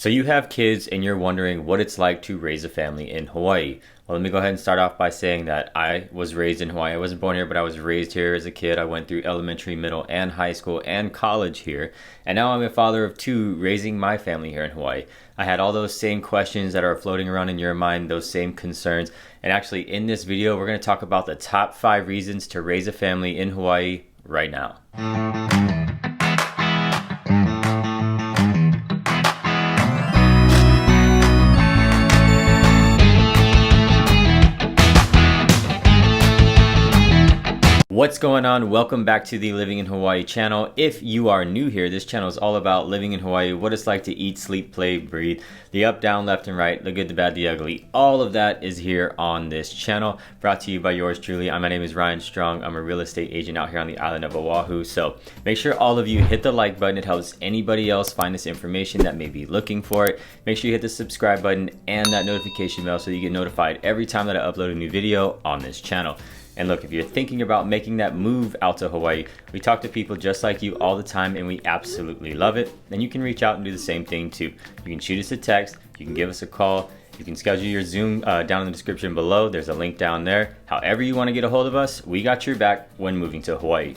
So you have kids and you're wondering what it's like to raise a family in Hawaii. Well, let me go ahead and start off by saying that I was raised in Hawaii. I wasn't born here, but I was raised here as a kid. I went through elementary, middle, and high school and college here. And now I'm a father of two, raising my family here in Hawaii. I had all those same questions that are floating around in your mind, those same concerns. And actually, in this video, we're going to talk about the top 5 reasons to raise a family in Hawaii right now. What's going on? Welcome back to the Living in Hawaii channel. If you are new here, this channel is all about living in Hawaii, what it's like to eat, sleep, play, breathe, the up, down, left, and right, the good, the bad, the ugly. All of that is here on this channel, brought to you by yours truly. My name is Ryan Strong. I'm a real estate agent out here on the island of Oahu. So make sure all of you hit the like button. It helps anybody else find this information that may be looking for it. Make sure you hit the subscribe button and that notification bell so you get notified every time that I upload a new video on this channel. And look, if you're thinking about making that move out to Hawaii, we talk to people just like you all the time and we absolutely love it. And you can reach out and do the same thing too. You can shoot us a text, you can give us a call, you can schedule your Zoom down in the description below. There's a link down there. However you want to get a hold of us, we got your back when moving to Hawaii.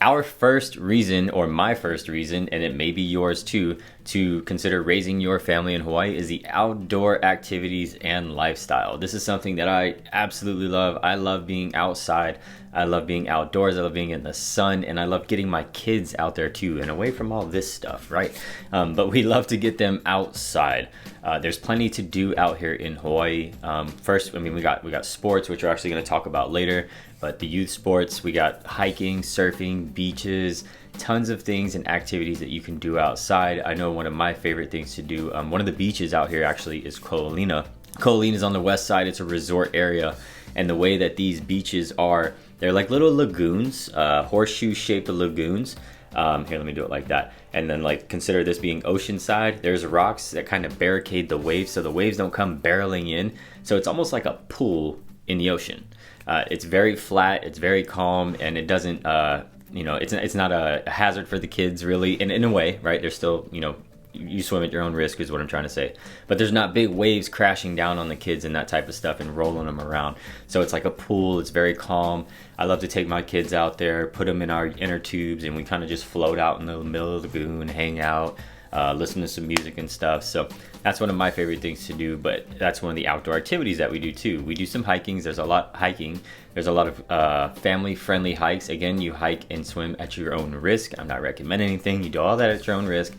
Our first reason, or my first reason, and it may be yours too, to consider raising your family in Hawaii is the outdoor activities and lifestyle. This is something that I absolutely love. I love being outside. I love being outdoors. I love being in the sun, and I love getting my kids out there too and away from all this stuff, right? But we love to get them outside. There's plenty to do out here in Hawaii. First, I mean, we got sports, which we're actually going to talk about later. But the youth sports, we got hiking, surfing, beaches, tons of things and activities that you can do outside. I know one of my favorite things to do, one of the beaches out here actually is Ko'olina. Ko'olina is on the west side. It's a resort area. And the way that these beaches are, they're like little lagoons, horseshoe-shaped lagoons. Here, let me do it like that. And then like consider this being oceanside. There's rocks that kind of barricade the waves so the waves don't come barreling in. So it's almost like a pool in the ocean. It's very flat, it's very calm, and it doesn't, it's not a hazard for the kids really, in a way, right? There's still, you swim at your own risk is what I'm trying to say. But there's not big waves crashing down on the kids and that type of stuff and rolling them around. So it's like a pool, it's very calm. I love to take my kids out there, put them in our inner tubes, and we kind of just float out in the middle of the lagoon, hang out, listen to some music and stuff. So that's one of my favorite things to do, but that's one of the outdoor activities that we do too. We do some hiking. There's a lot of family-friendly hikes. Again, you hike and swim at your own risk. I'm not recommending anything. You do all that at your own risk,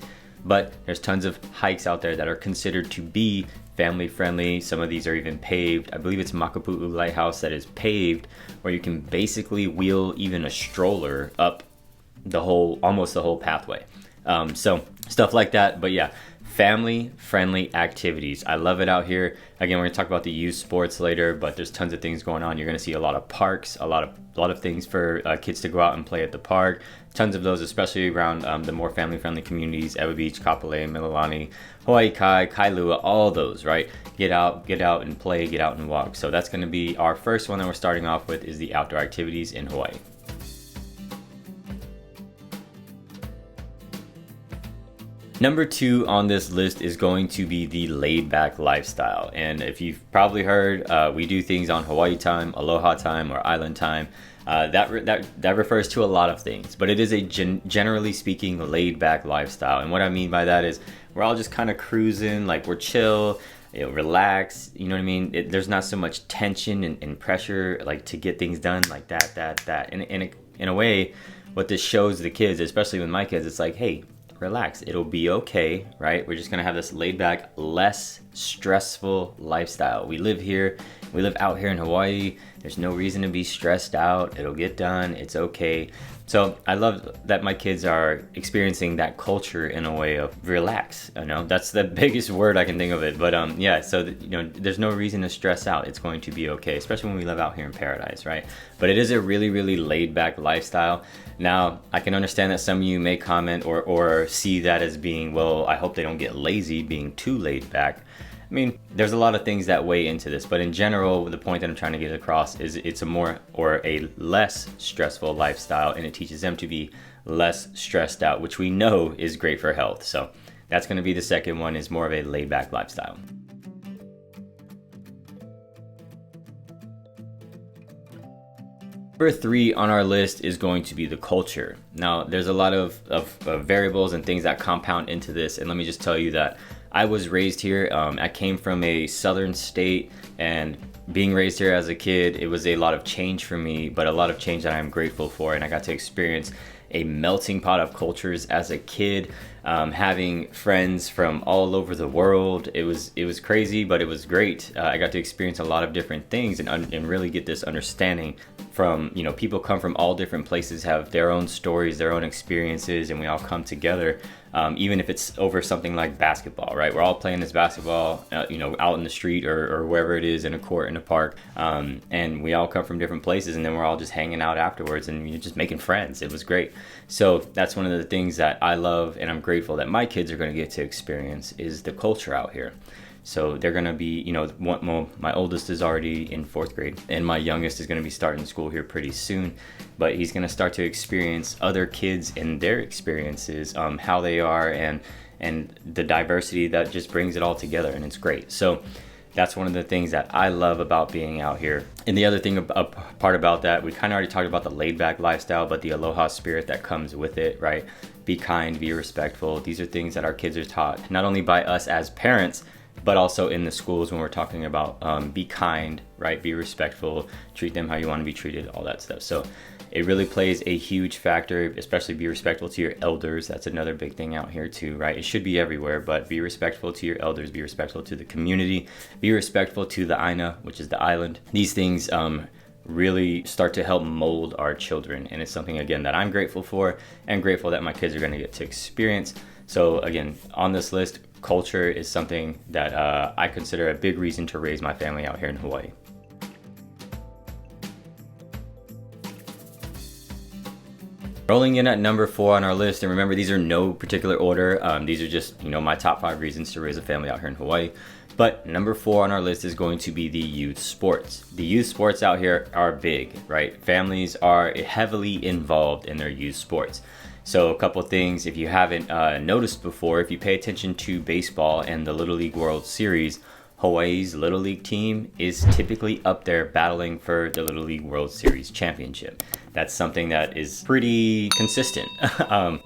but there's tons of hikes out there that are considered to be family-friendly. Some of these are even paved. I believe it's Makapu'u Lighthouse that is paved, where you can basically wheel even a stroller up almost the whole pathway. So stuff like that. But yeah, family-friendly activities. I love it out here. Again, we're gonna talk about the youth sports later, but there's tons of things going on. You're gonna see a lot of parks, a lot of things for kids to go out and play at the park. Tons of those, especially around the more family-friendly communities: Ewa Beach, Kapolei, Mililani, Hawaii Kai, Kailua, all those, right? Get out and play, get out and walk. So that's gonna be our first one that we're starting off with, is the outdoor activities in Hawaii. Number 2 on this list is going to be the laid-back lifestyle. And if you've probably heard, we do things on Hawaii time, Aloha time, or island time. That refers to a lot of things, but it is a generally speaking laid-back lifestyle. And what I mean by that is we're all just kind of cruising, like we're chill, relax, you know what I mean? There's not so much tension and pressure like to get things done like that. And in a way, what this shows the kids, especially with my kids, it's like, hey, relax, it'll be okay, right? We're just gonna have this laid back, less stressful lifestyle. We live out here in Hawaii. There's no reason to be stressed out. It'll get done, it's okay. So I love that my kids are experiencing that culture in a way of relax. That's the biggest word I can think of it. But yeah, so there's no reason to stress out. It's going to be okay, especially when we live out here in paradise, right? But it is a really, really laid back lifestyle. Now, I can understand that some of you may comment or see that as being, well, I hope they don't get lazy being too laid back. mean, there's a lot of things that weigh into this, but in general, the point that I'm trying to get across is it's a more or a less stressful lifestyle, and it teaches them to be less stressed out, which we know is great for health. So that's going to be the second one, is more of a laid back lifestyle. Number 3 on our list is going to be the culture. Now, there's a lot of variables and things that compound into this, and let me just tell you that I was raised here. I came from a southern state, and being raised here as a kid, it was a lot of change for me, but a lot of change that I'm grateful for, and I got to experience a melting pot of cultures as a kid, having friends from all over the world. It was crazy, but it was great. I got to experience a lot of different things and really get this understanding from, you know, people come from all different places, have their own stories, their own experiences, and we all come together. Even if it's over something like basketball, right? We're all playing this basketball, you know, out in the street or wherever it is, in a court, in a park. And we all come from different places, and then we're all just hanging out afterwards and you're just making friends. It was great. So that's one of the things that I love, and I'm grateful that my kids are going to get to experience, is the culture out here. So they're going to be, you know, my oldest is already in 4th grade, and my youngest is going to be starting school here pretty soon. But he's going to start to experience other kids and their experiences, how they are, and the diversity that just brings it all together, and it's great. So that's one of the things that I love about being out here. And the other thing, a part about that, we kind of already talked about the laid back lifestyle, but the aloha spirit that comes with it, right? Be kind, be respectful. These are things that our kids are taught, not only by us as parents, but also in the schools when we're talking about be kind, right? Be respectful, treat them how you want to be treated, all that stuff. So it really plays a huge factor, especially be respectful to your elders. That's another big thing out here too, right? It should be everywhere, but be respectful to your elders, be respectful to the community, be respectful to the Aina, which is the island. These things really start to help mold our children, and it's something, again, that I'm grateful for, and grateful that my kids are going to get to experience. So again, on this list, culture is something that I consider a big reason to raise my family out here in Hawaii. Rolling in at number 4 on our list, and remember, these are no particular order. These are just, you know, my top 5 reasons to raise a family out here in Hawaii. But number 4 on our list is going to be the youth sports. The youth sports out here are big, right? Families are heavily involved in their youth sports. So a couple things, if you haven't noticed before, if you pay attention to baseball and the Little League World Series, Hawaii's Little League team is typically up there battling for the Little League World Series championship. That's something that is pretty consistent.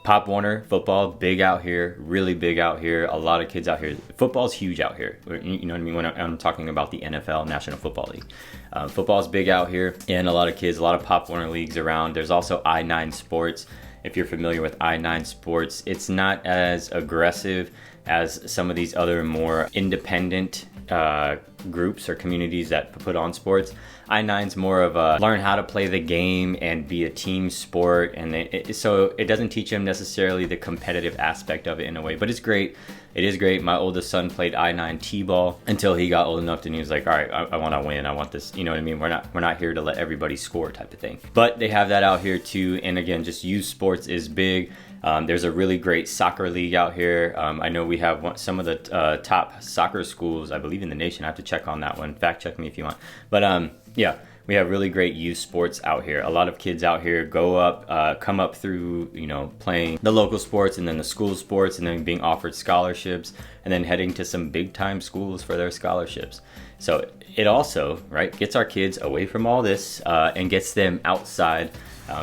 Pop Warner football, big out here, really big out here. A lot of kids out here. Football's huge out here. You know what I mean when I'm talking about the NFL, National Football League. Football's big out here, and a lot of kids, a lot of Pop Warner leagues around. There's also I-9 Sports. If you're familiar with I-9 Sports, it's not as aggressive as some of these other more independent groups or communities that put on sports. I-9's more of a learn how to play the game and be a team sport, and so it doesn't teach them necessarily the competitive aspect of it in a way, but it's great. It is great. My oldest son played I-9 T-ball until he got old enough and he was like, all right, I want to win. I want this. You know what I mean? We're not here to let everybody score type of thing. But they have that out here too. And again, just youth sports is big. There's a really great soccer league out here. I know we have some of the top soccer schools, I believe, in the nation. I have to check on that one. Fact check me if you want. But yeah, we have really great youth sports out here. A lot of kids out here come up through, you know, playing the local sports and then the school sports and then being offered scholarships and then heading to some big time schools for their scholarships. So it also, right, gets our kids away from all this and gets them outside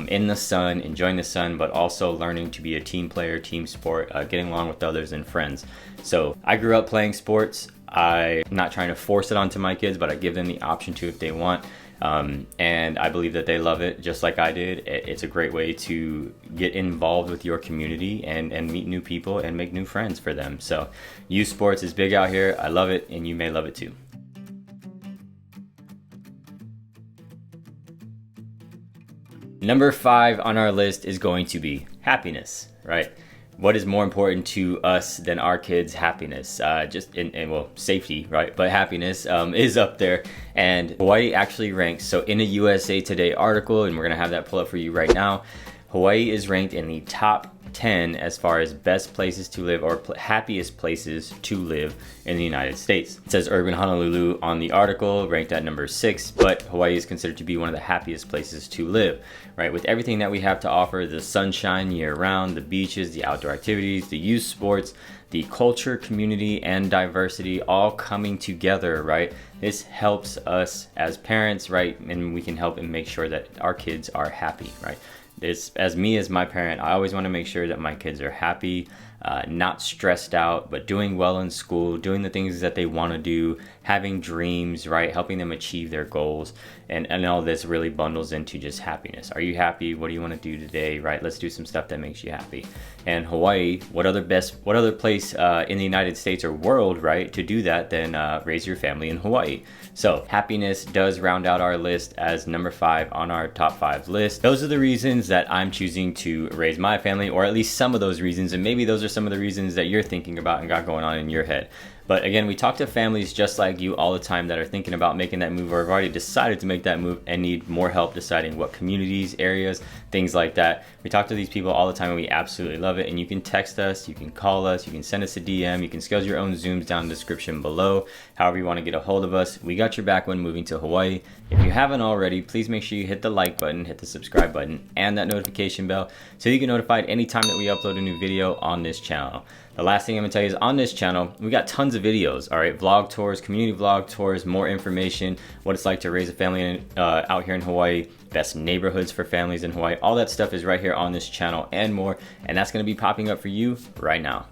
in the sun, enjoying the sun, but also learning to be a team player, team sport, getting along with others and friends. So I grew up playing sports. I'm not trying to force it onto my kids, but I give them the option to if they want. And I believe that they love it just like I did. It's a great way to get involved with your community and meet new people and make new friends for them. So youth sports is big out here. I love it, and you may love it too. Number 5 on our list is going to be happiness, right? What is more important to us than our kids' happiness? Well, safety, right? But happiness is up there. And Hawaii actually ranks, so in a USA Today article, and we're gonna have that pull up for you right now, Hawaii is ranked in the top 10 as far as best places to live or happiest places to live in the United States. It says urban Honolulu on the article, ranked at number 6, but Hawaii is considered to be one of the happiest places to live, right? With everything that we have to offer, the sunshine year round, the beaches, the outdoor activities, the youth sports, the culture, community, and diversity all coming together, right? This helps us as parents, right? And we can help and make sure that our kids are happy, right? This, as my parent, I always want to make sure that my kids are happy, not stressed out, but doing well in school, doing the things that they want to do, having dreams, right? Helping them achieve their goals. And all this really bundles into just happiness. Are you happy? What do you want to do today, right? Let's do some stuff that makes you happy. And Hawaii, what other place in the United States or world, right, to do that than raise your family in Hawaii? So happiness does round out our list as number 5 on our top 5 list. Those are the reasons that I'm choosing to raise my family, or at least some of those reasons. And maybe those are some of the reasons that you're thinking about and got going on in your head. But again, we talk to families just like you all the time that are thinking about making that move or have already decided to make that move and need more help deciding what communities, areas, things like that. We talk to these people all the time and we absolutely love it. And you can text us, you can call us, you can send us a DM, you can schedule your own Zooms down in the description below. However you want to get a hold of us, we got your back when moving to Hawaii. If you haven't already, please make sure you hit the like button, hit the subscribe button, and that notification bell so you get notified anytime that we upload a new video on this channel. The last thing I'm gonna tell you is on this channel, we got tons of videos, all right? Vlog tours, community vlog tours, more information, what it's like to raise a family out here in Hawaii, best neighborhoods for families in Hawaii. All that stuff is right here on this channel and more, and that's gonna be popping up for you right now.